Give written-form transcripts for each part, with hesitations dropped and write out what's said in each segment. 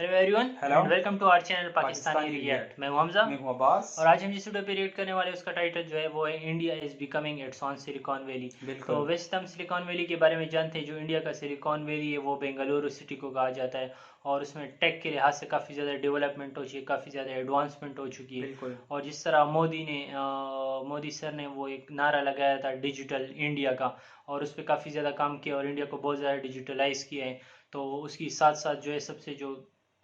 Hello everyone hello and welcome to our channel Pakistani Pakistani react. React. मैं हूं हमजा मैं हूं अब्बास। और आज हम जिस वीडियो पे रिएक्ट करने वाले उसका टाइटल जो है वो है India is becoming it's on silicon valley. बिल्कुल। तो वैसे तो हम सिलिकॉन वैली के बारे में जानते हैं, जो इंडिया का सिलिकॉन वैली है वो बेंगलुरु सिटी को कहा जाता है और उसमें टेक के लिहाज से काफ़ी ज़्यादा डेवलपमेंट हो चुकी है, काफ़ी ज़्यादा एडवांसमेंट हो चुकी है। बिल्कुल और जिस तरह मोदी सर ने वो एक नारा लगाया था डिजिटल इंडिया का, और उस पर काफ़ी ज़्यादा काम किया और इंडिया को बहुत ज़्यादा डिजिटलाइज किया है। तो उसकी साथ साथ जो है सबसे जो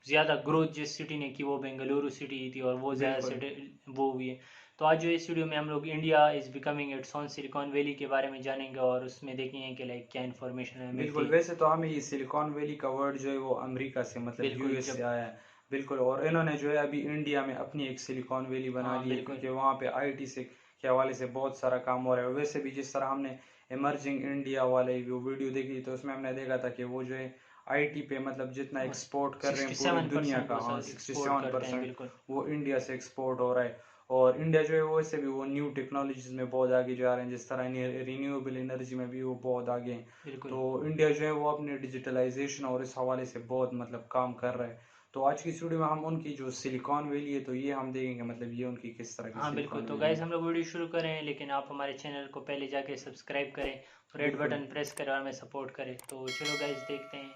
ज़्यादा ग्रोथ जिस सिटी ने की वो बेंगलुरु सिटी थी और वो ज़्यादा बिल्कुल से वो हुई है। तो आज जो इस वीडियो में हम लोग India is becoming it's on silicon valley के बारे में जानेंगे और उसमें देखेंगे कि लाइक क्या इन्फॉर्मेशन हमें मिलती बिल्कुल। है। वैसे तो हमें ये सिलिकॉन वैली का वर्ड जो है वो अमेरिका से मतलब बिल्कुल यूएस से जब आया है। बिल्कुल। और इन्होंने जो है अभी इंडिया में अपनी एक सिलिकॉन वैली बना हाँ ली है, बिल्कुल क्योंकि वहाँ पे आईटी से के हवाले से बहुत सारा काम हो रहा है। वैसे भी जिस तरह हमने इमर्जिंग इंडिया वाले वो वीडियो देखी तो उसमें हमने देखा था कि वो जो है आईटी पे मतलब जितना एक्सपोर्ट कर रहे हैं पूरी दुनिया 67% का, वो हाँ एक्सपोर्ट करते हैं 67% बिल्कुल। वो इंडिया से एक्सपोर्ट हो रहा है। और इंडिया जो है वो वैसे भी वो न्यू टेक्नोलॉजीज में बहुत आगे जा रहे हैं, जिस तरह रिन्यूएबल एनर्जी में भी वो बहुत आगे हैं। बिल्कुल तो इंडिया जो है वो अपने डिजिटलाइजेशन और इस हवाले से बहुत मतलब काम कर रहा है। तो आज की इस वीडियो में हम उनकी जो सिलिकॉन वैली है तो ये हम देखेंगे, मतलब ये उनकी किस तरह की हाँ बिल्कुल। सिलिकॉन तो वैली गाइज है। हम लोग वीडियो शुरू करें, लेकिन आप हमारे चैनल को पहले जाके सब्सक्राइब करें, रेड बिल्कुल। बटन प्रेस करें और हमें सपोर्ट करें। तो चलो गाइज देखते हैं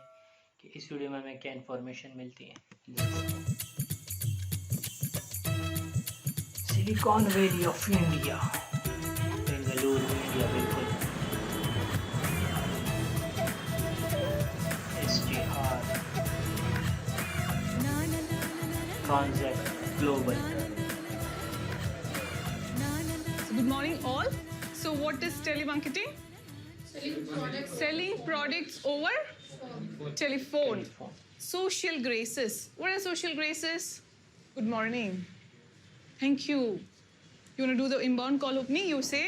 कि इस वीडियो में हमें क्या इन्फॉर्मेशन मिलती है। Silicon valley of India, Bengaluru India. बिल्कुल SJR ट्रांजेक्ट global. Good morning, all. So, what is telemarketing? Selling products over telephone. Social graces. What are social graces? Good morning. Thank you. You want to do the inbound call opening? You say,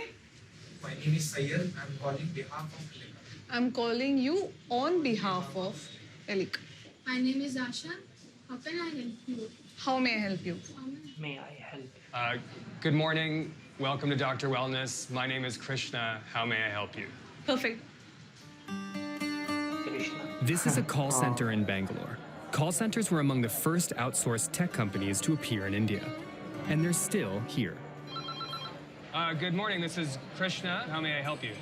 My name is Sayyid. I'm calling behalf of Lima. I'm calling you on behalf of Elik. My name is Asha. How can I help you? How may I help you? May I help? Good morning. Welcome to Dr. Wellness. My name is Krishna. How may I help you? Perfect. Krishna. This is a call center in Bangalore. Call centers were among the first outsourced tech companies to appear in India, and they're still here. Good morning. This is Krishna. How may I help you?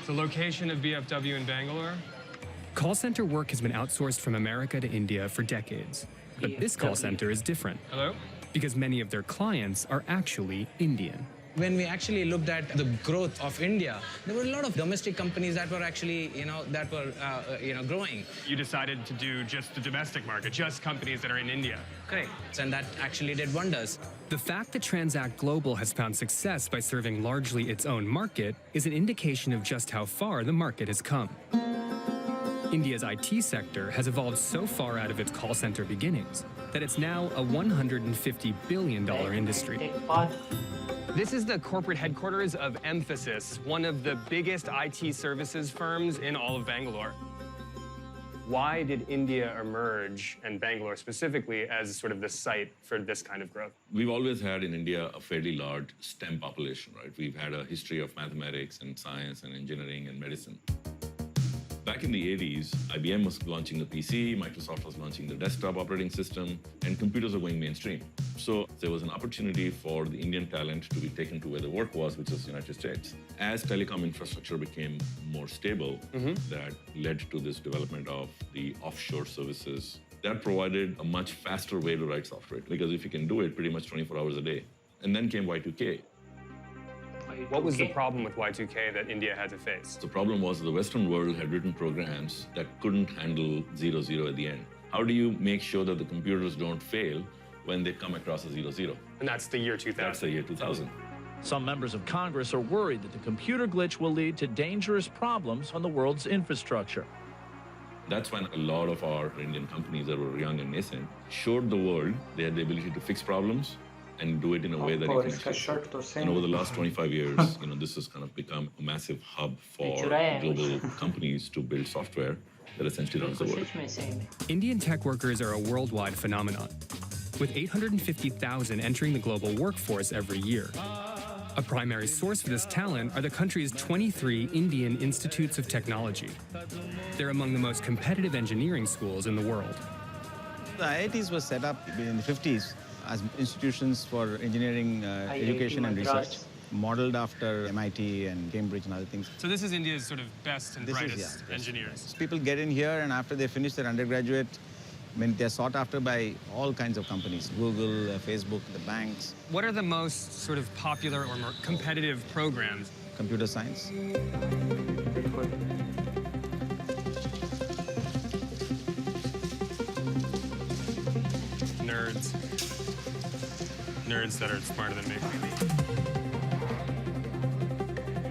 The location of BFW in Bangalore. Call center work has been outsourced from America to India for decades. But this call center is different Hello? because many of their clients are actually Indian. When we actually looked at the growth of India, there were a lot of domestic companies that were actually, growing. You decided to do just the domestic market, just companies that are in India. Correct. And that actually did wonders. The fact that Transact Global has found success by serving largely its own market is an indication of just how far the market has come. India's IT sector has evolved so far out of its call center beginnings that it's now a $150 billion industry. Take part. This is the corporate headquarters of Mphasis, one of the biggest IT services firms in all of Bangalore. Why did India emerge, and Bangalore specifically, as sort of the site for this kind of growth? We've always had in India a fairly large STEM population, right? We've had a history of mathematics and science and engineering and medicine. Back in the 80s, IBM was launching the PC, Microsoft was launching the desktop operating system, and computers were going mainstream. So there was an opportunity for the Indian talent to be taken to where the work was, which was the United States. As telecom infrastructure became more stable, that led to this development of the offshore services. That provided a much faster way to write software, because if you can do it pretty much 24 hours a day. And then came Y2K. What was the problem with Y2K that India had to face? The problem was the Western world had written programs that couldn't handle 00 at the end. How do you make sure that the computers don't fail when they come across a 00? And that's the year 2000. That's the year 2000. Some members of Congress are worried that the computer glitch will lead to dangerous problems on the world's infrastructure. That's when a lot of our Indian companies that were young and nascent showed the world they had the ability to fix problems and do it in a way that you can actually. And over the last 25 years, this has kind of become a massive hub for global companies to build software that essentially runs the world. Indian tech workers are a worldwide phenomenon, with 850,000 entering the global workforce every year. A primary source for this talent are the country's 23 Indian Institutes of Technology. They're among the most competitive engineering schools in the world. The IITs were set up in the 50s as institutions for engineering education and research, modeled after MIT and Cambridge and other things. So this is India's sort of best and brightest engineers. People get in here, and after they finish their undergraduate, I mean, they're sought after by all kinds of companies, Google, Facebook, the banks. What are the most sort of popular or more competitive programs? Computer science. Nerds. Nerds that are smarter than me.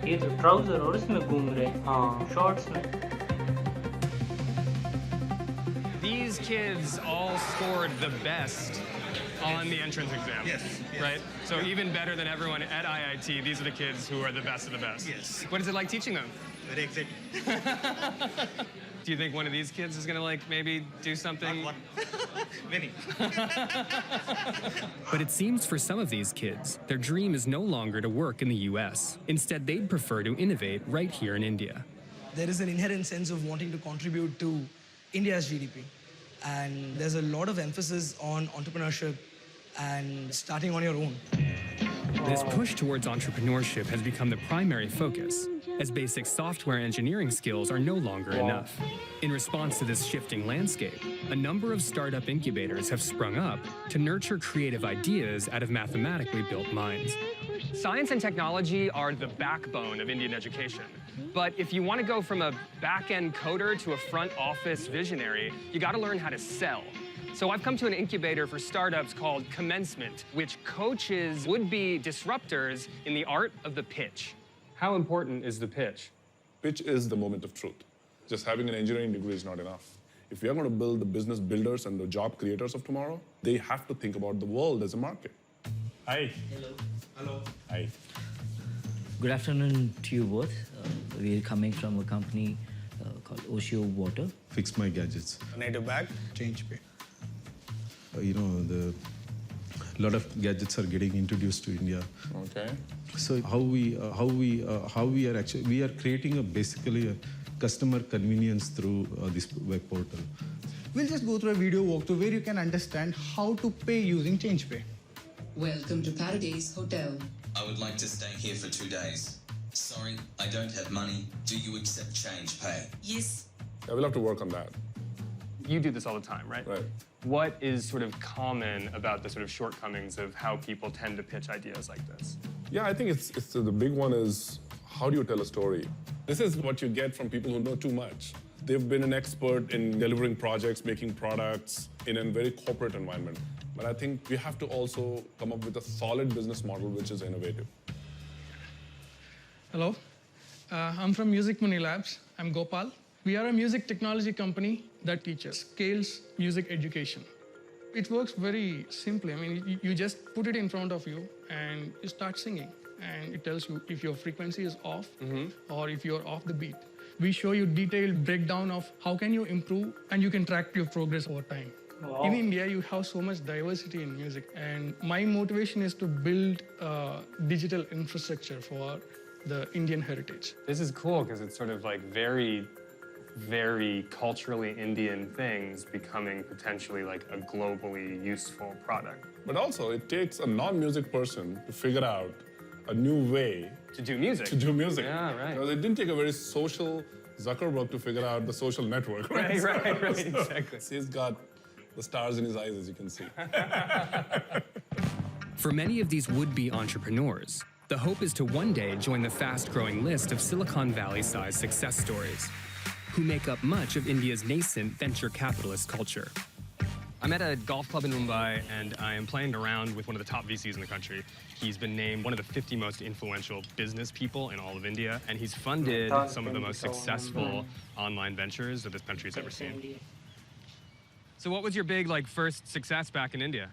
ये तो trouser और इसमें घूम रहे हैं हाँ shorts में These kids all scored the best on the entrance exam. Yes. Right? So even better than everyone at IIT, these are the kids who are the best of the best. Yes. What is it like teaching them? Very exciting. Do you think one of these kids is going to, like, maybe do something? Not one. Many. But it seems for some of these kids, their dream is no longer to work in the US. Instead, they'd prefer to innovate right here in India. There is an inherent sense of wanting to contribute to India's GDP. And there's a lot of emphasis on entrepreneurship and starting on your own. This push towards entrepreneurship has become the primary focus, as basic software engineering skills are no longer enough. In response to this shifting landscape, a number of startup incubators have sprung up to nurture creative ideas out of mathematically built minds. Science and technology are the backbone of Indian education. But if you want to go from a back-end coder to a front office visionary, you got to learn how to sell. So I've come to an incubator for startups called Commencement, which coaches would-be disruptors in the art of the pitch. How important is the pitch? Pitch is the moment of truth. Just having an engineering degree is not enough. If we are going to build the business builders and the job creators of tomorrow, they have to think about the world as a market. Hi. Hello. Hello. Hi. Good afternoon to you both. We're coming from a company called Oshio Water. Fix my gadgets. Native bag, change pay. You know, a lot of gadgets are getting introduced to India. Okay. So how we are actually creating basically a customer convenience through this web portal. We'll just go through a video walkthrough where you can understand how to pay using ChangePay. Welcome to Paradise Hotel. I would like to stay here for 2 days. Sorry, I don't have money. Do you accept ChangePay? Yes. Yeah, we'll have to work on that. You do this all the time, right? Right. What is sort of common about the sort of shortcomings of how people tend to pitch ideas like this? Yeah, I think it's the big one is how do you tell a story? This is what you get from people who know too much. They've been an expert in delivering projects, making products in a very corporate environment. But I think we have to also come up with a solid business model which is innovative. Hello, I'm from Music Money Labs. I'm Gopal. We are a music technology company that teaches, scales music education. It works very simply. I mean, you just put it in front of you and you start singing. And it tells you if your frequency is off or if you're off the beat. We show you detailed breakdown of how can you improve, and you can track your progress over time. Wow. In India, you have so much diversity in music. And my motivation is to build a digital infrastructure for the Indian heritage. This is cool because it's sort of like very culturally Indian things becoming potentially like a globally useful product. But also, it takes a non-music person to figure out a new way to do music. Yeah, right. Because it didn't take a very social Zuckerberg to figure out the social network. Right, So exactly. He's got the stars in his eyes, as you can see. For many of these would-be entrepreneurs, the hope is to one day join the fast-growing list of Silicon Valley-sized success stories, who make up much of India's nascent venture capitalist culture. I'm at a golf club in Mumbai, and I am playing around with one of the top VCs in the country. He's been named one of the 50 most influential business people in all of India, and he's funded some of the most successful online ventures that this country's ever seen. So what was your big, first success back in India?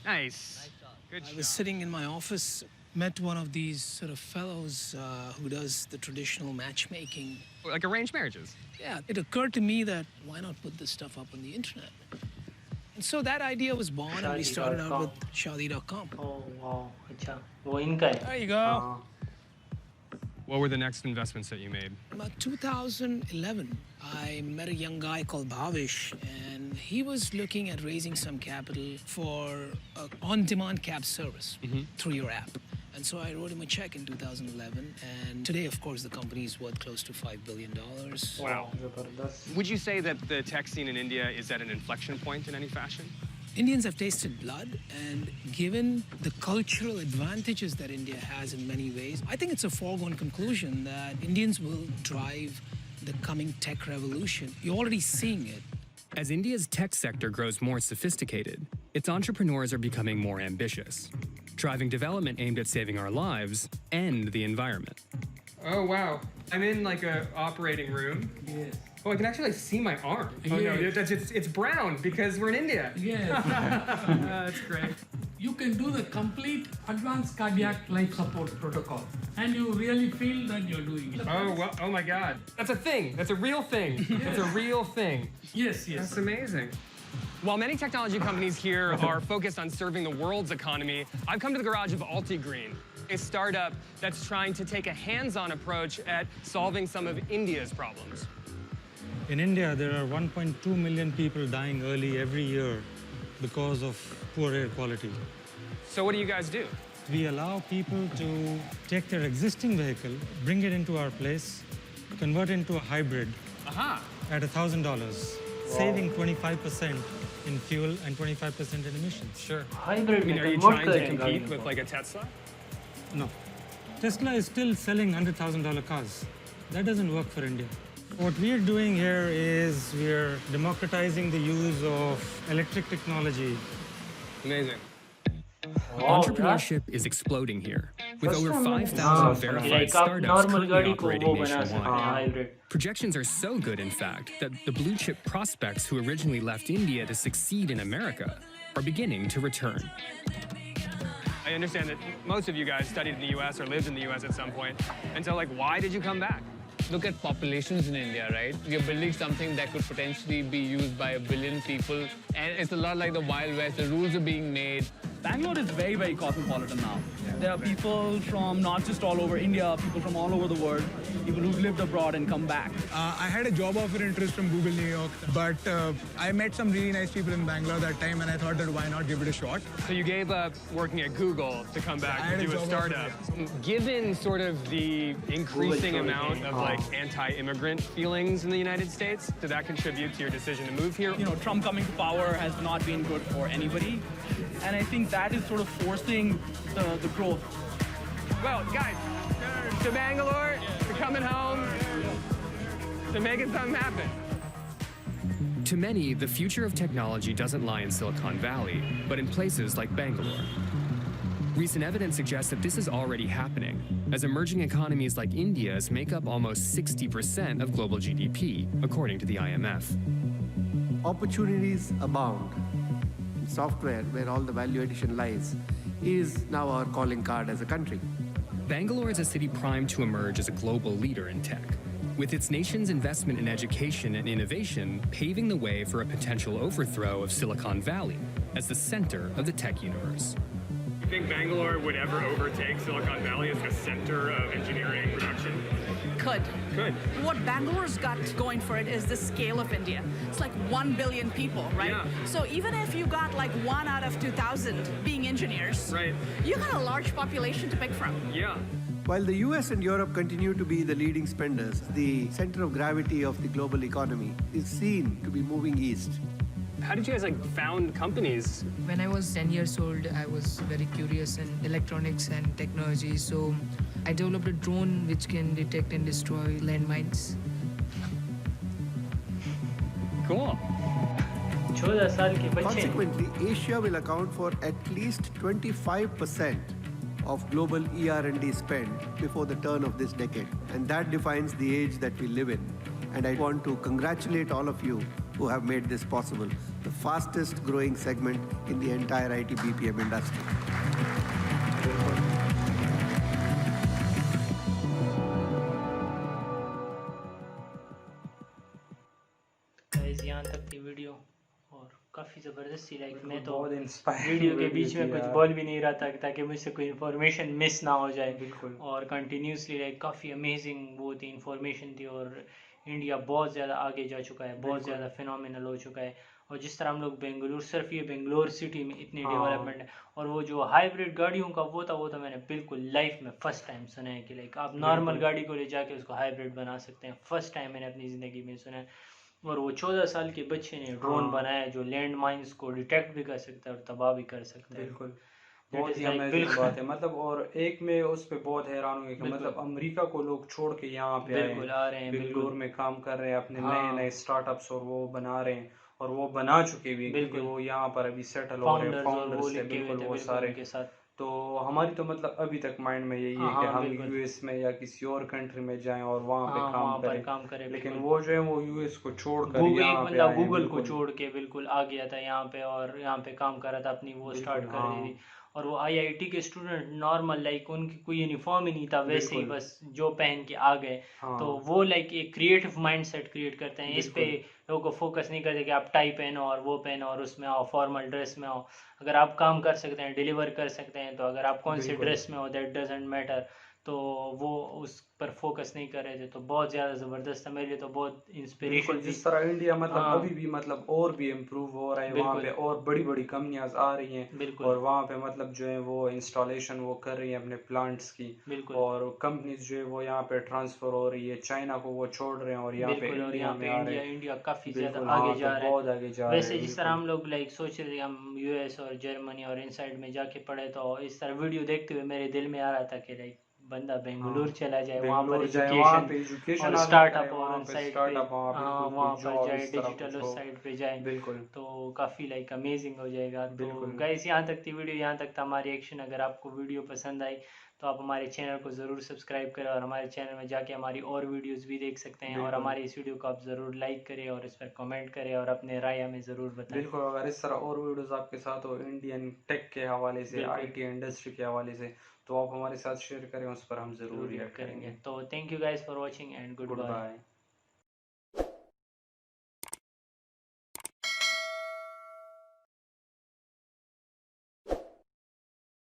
Nice. Good job. I was sitting in my office, met one of these sort of fellows who does the traditional matchmaking. Like arranged marriages? Yeah, it occurred to me that why not put this stuff up on the internet? So that idea was born, and we started out with Shaadi.com. Oh wow, अच्छा वो इनका है. There you go. What were the next investments that you made? About 2011, I met a young guy called Bhavish, and he was looking at raising some capital for an on-demand cab service through your app. And so I wrote him a check in 2011, and today, of course, the company is worth close to $5 billion. Wow. Would you say that the tech scene in India is at an inflection point in any fashion? Indians have tasted blood, and given the cultural advantages that India has in many ways, I think it's a foregone conclusion that Indians will drive the coming tech revolution. You're already seeing it. As India's tech sector grows more sophisticated, its entrepreneurs are becoming more ambitious, driving development aimed at saving our lives and the environment. Oh, wow. I'm in like a operating room. Yes. Oh, I can actually see my arm. Oh, no, it's brown because we're in India. Yes. That's great. You can do the complete advanced cardiac life support protocol, and you really feel that you're doing it. Oh, well, oh my God. That's a thing. That's a real thing. That's a real thing. Yes, yes. That's amazing. While many technology companies here are focused on serving the world's economy, I've come to the garage of Altigreen, a startup that's trying to take a hands-on approach at solving some of India's problems. In India, there are 1.2 million people dying early every year because of poor air quality. So what do you guys do? We allow people to take their existing vehicle, bring it into our place, convert it into a hybrid at $1,000, saving 25% in fuel and 25% in emissions. Sure. Hybrid I mean, are you trying to compete with like a Tesla? No. Tesla is still selling $100,000 cars. That doesn't work for India. What we're doing here is we're democratizing the use of electric technology. Amazing. Entrepreneurship is exploding here, with over 5,000 verified startups currently operating nationwide. Projections are so good, in fact, that the blue-chip prospects who originally left India to succeed in America are beginning to return. I understand that most of you guys studied in the U.S. or lived in the U.S. at some point. And so, like, why did you come back? Look at populations in India, right? You're building something that could potentially be used by 1 billion people. And it's a lot like the Wild West. The rules are being made. Bangalore is very, very cosmopolitan now. There are people from not just all over India, people from all over the world, people who've lived abroad and come back. I had a job offer interest from Google New York, but I met some really nice people in Bangalore that time, and I thought that why not give it a shot. So you gave up working at Google to come back and do a startup. Given sort of the increasing amount of like anti-immigrant feelings in the United States, did that contribute to your decision to move here? You know, Trump coming to power has not been good for anybody. And I think that is sort of forcing the growth. Well, guys, to Bangalore, to coming home, to making something happen. To many, the future of technology doesn't lie in Silicon Valley, but in places like Bangalore. Recent evidence suggests that this is already happening, as emerging economies like India's make up almost 60% of global GDP, according to the IMF. Opportunities abound. Software, where all the value addition lies, is now our calling card as a country. Bangalore is a city primed to emerge as a global leader in tech, with its nation's investment in education and innovation paving the way for a potential overthrow of Silicon Valley as the center of the tech universe. You think Bangalore would ever overtake Silicon Valley as a center of engineering production? Could. Could. What Bangalore's got going for it is the scale of India. It's like 1 billion people, right? Yeah. So even if you got like 1 out of 2,000 being engineers, right, you got a large population to pick from. Yeah. While the US and Europe continue to be the leading spenders, the center of gravity of the global economy is seen to be moving east. How did you guys like found companies? When I was 10 years old, I was very curious in electronics and technology, so I developed a drone which can detect and destroy landmines. Cool. Consequently, Asia will account for at least 25% of global ER&D spend before the turn of this decade. And that defines the age that we live in. And I want to congratulate all of you who have made this possible, the fastest growing segment in the entire IT BPM industry. Guys यहाँ तक थी video और काफ़ी ज़बरदस्ती like बिल्कुल, मैं तो बहुत इंस्पायरिंग वीडियो के वीडियो बीच में थी कुछ यार। बोल भी नहीं रहा था ताकि मुझसे कोई इन्फॉर्मेशन मिस ना हो जाए। बिल्कुल। और कंटिन्यूसली लाइक काफ़ी अमेजिंग वो थी, इन्फॉर्मेशन थी। और इंडिया बहुत ज़्यादा आगे जा चुका है, बहुत बिल्कुल। ज़्यादा फिनोमिनल हो चुका है। और जिस तरह हम लोग बेंगलुरु, सिर्फ ये बेंगलोर सिटी में इतनी हाँ। डेवलपमेंट है। और वो जो हाइब्रिड गाड़ियों का वो तो मैंने बिल्कुल लाइफ में फर्स्ट टाइम सुना है कि लाइक आप नॉर्मल बिल्कुल। गाड़ी को ले जाके उसको हाइब्रिड बना सकते हैं। फर्स्ट टाइम मैंने अपनी ज़िंदगी में सुना है। और वो 14 साल के बच्चे ने ड्रोन हाँ। बनाया जो लैंड माइंस को डिटेक्ट भी कर सकता है और तबाह भी कर सकता है। बिल्कुल, That बहुत is ही like अमेजिंग बिल्कुल बात है। मतलब और एक मैं उस पे बहुत हैरान हूँ कि बिल्कुल। मतलब अमेरिका को लोग छोड़ के यहाँ पे आए बिल्कुल आ रहे हैं, बेंगलोर बिल्कुल। में काम कर रहे हैं, अपने नए हाँ। नए स्टार्टअप्स और वो बना रहे हैं और वो बना चुके भी हैं क्योंकि बिल्कुल। वो यहाँ पर अभी सेटल हो रहे हैं, फाउंडर्स और वो फाउंडर्स है लिखे हुए बिल्कुल थे वो बिल्कुल सारे। उनके साथ। तो हमारी तो मतलब अभी तक माइंड में यही है कि हाँ हम बिल्कुल। यूएस में या किसी और कंट्री में जाएं और वहाँ पे हाँ काम वहाँ पर करें, काम करें लेकिन बिल्कुल। वो जो है वो यूएस को छोड़कर गूगल, एक यहाँ पे बंदा आए हैं। गूगल को बिल्कुल छोड़ के बिल्कुल आ गया था यहाँ पे और यहाँ पे काम कर रहा था, अपनी वो स्टार्ट बिल्कुल। कर दी हाँ थी। और वो आईआईटी के स्टूडेंट नॉर्मल लाइक उनकी कोई यूनिफॉर्म ही नहीं था, वैसे ही बिल्कुल। बस जो पहन के आ गए। तो हाँ वो लाइक एक क्रिएटिव माइंडसेट क्रिएट करते हैं। इस पे बिल्कुल। लोगों को फोकस नहीं करते कि आप टाई पहनो और वो पहनो और उसमें आओ, फॉर्मल ड्रेस में आओ। अगर आप काम कर सकते हैं, डिलीवर कर सकते हैं, तो अगर आप कौन से बिल्कुल। ड्रेस में हो दैट डजेंट मैटर। तो वो उस पर फोकस नहीं कर रहे थे, तो बहुत ज़्यादा ज़बरदस्त था मेरे लिए, तो बहुत बिल्कुल, इंस्पिरेशन थी। जिस तरह इंडिया मतलब हाँ अभी भी मतलब और भी इम्प्रूव हो रहा है, वहाँ बिल्कुल पे और बड़ी बड़ी कंपनियां आ रही हैं बिल्कुल और वहाँ पे मतलब जो है वो इंस्टॉलेशन वो कर रही हैं अपने प्लांट्स की। बिल्कुल और कंपनीज जो है वो यहाँ पे ट्रांसफर हो रही है, चाइना को वो छोड़ रहे हैं और यहाँ पे बिल्कुल। और इंडिया यहाँ में पे आ रहे इंडिया हैं। इंडिया काफ़ी ज़्यादा बिल्कुल आगे हाँ, तो जा रहा है। बहुत आगे जा रहे वैसे हैं जिस तरह बिल्कुल। हम लोग लाइक सोच रहे थे हम यूएस और जर्मनी और इन साइड में जाके पढ़े, तो इस तरह वीडियो देखते हुए मेरे दिल में आ रहा था कि लाइक बंदा हाँ बेंगलुरु चला जाए, वहाँ पर बेंगलोर जाए, वहाँ एजुकेशन पे एजुकेशन और हासिल करे, स्टार्टअप और वहाँ उन पे साइड पे स्टार्टअप, हाँ हाँ बिल्कुल कोई वहाँ पर जॉब जाए, इस तरह डिजिटल कुछ हो। उस साइड पे जाए। बिल्कुल तो काफ़ी लाइक अमेजिंग हो जाएगा। तो बिल्कुल। गाइस यहाँ तक थी वीडियो, यहाँ तक था हमारी एक्शन। अगर आपको वीडियो पसंद आई तो आप हमारे चैनल को ज़रूर सब्सक्राइब करें और हमारे चैनल में जाके हमारी और वीडियोस भी देख सकते हैं। और बिल्कुल हमारे इस वीडियो को आप ज़रूर लाइक करें और इस पर कमेंट करें और अपने राय हमें ज़रूर बताएं। बिल्कुल, अगर इस तरह और वीडियोस आपके साथ हो इंडियन टेक के हवाले से, बिल्कुल आईटी इंडस्ट्री के हवाले से, तो आप हमारे साथ शेयर करें, उस पर हम ज़रूर ज़रूर रिएक्ट करेंगे। करेंगे। तो thank you guys for watching and good good bye. Bye.